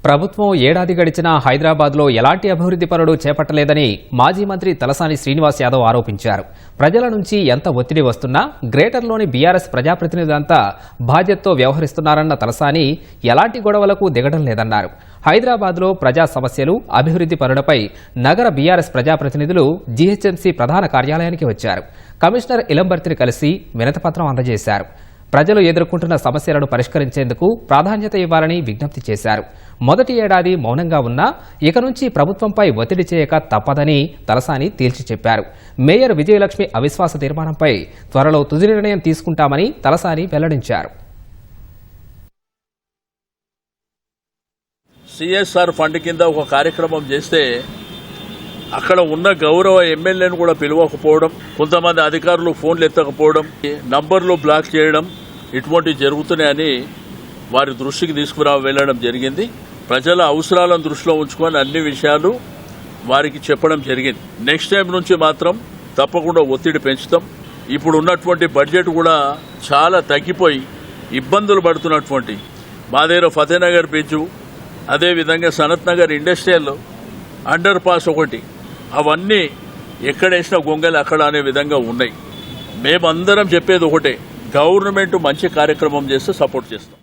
ప్రభుత్వం ఏడాది గడిచినా హైదరాబాద్లో ఎలాంటి అభివృద్ధి పనులు చేపట్టలేదని మాజీ మంత్రి తలసాని శ్రీనివాస్ యాదవ్ ఆరోపించారు. ప్రజల నుంచి ఎంత ఒత్తిడి వస్తున్నా గ్రేటర్లోని బీఆర్ఎస్ ప్రజాప్రతినిధులంతా బాధ్యతతో వ్యవహరిస్తున్నారన్న తలసాని ఎలాంటి గొడవలకు దిగడం లేదన్నారు. హైదరాబాద్లో ప్రజా సమస్యలు, అభివృద్ధి పనులపై నగర బీఆర్ఎస్ ప్రజాప్రతినిధులు జీహెచ్ఎంసీ ప్రధాన కార్యాలయానికి వచ్చారు. కమిషనర్ ఇలంబర్తిని కలిసి వినతిపత్రం అందజేశారు. ప్రజలు ఎదుర్కొంటున్న సమస్యలను పరిష్కరించేందుకు ప్రాధాన్యత ఇవ్వాలని విజ్ఞప్తి చేశారు. మొదటి ఏడాది మౌనంగా ఉన్నా ఇక నుంచి ప్రభుత్వంపై ఒత్తిడి చేయక తప్పదని తలసాని తేల్చి చెప్పారు. మేయర్ విజయలక్ష్మి అవిశ్వాస తీర్మానంపై త్వరలో తుది నిర్ణయం తీసుకుంటామని తలసాని వెల్లడించారు. సిఎస్ఆర్ ఫండ్ కింద ఒక కార్యక్రమం చేస్తే అక్కడ ఉన్న గౌరవ ఎమ్మెల్యేను కూడా పిలవకపోవడం, కొంతమంది అధికారులు ఫోన్లు ఎత్తకపోవడం, నంబర్లు బ్లాక్ చేయడం ఇటువంటివి జరుగుతున్నాయని వారి దృష్టికి వెళ్ళడం జరిగింది. ప్రజల అవసరాలను దృష్టిలో ఉంచుకొని అన్ని విషయాలు వారికి చెప్పడం జరిగింది. నెక్స్ట్ టైం నుంచి మాత్రం తప్పకుండా ఒత్తిడి పెంచుతాం. ఇప్పుడు ఉన్నటువంటి బడ్జెట్ కూడా చాలా తగ్గిపోయి ఇబ్బందులు పడుతున్నటువంటి మా దగ్గర ఫతేనగర్ బ్రిడ్జు, అదేవిధంగా Sanath Nagar industrial under pass ఒకటి, అవన్నీ ఎక్కడేసినా గొంగలు అక్కడ అనే విధంగా ఉన్నాయి. మేమందరం చెప్పేది ఒకటే, గవర్నమెంట్ మంచి కార్యక్రమం చేస్తే సపోర్ట్ చేస్తాం.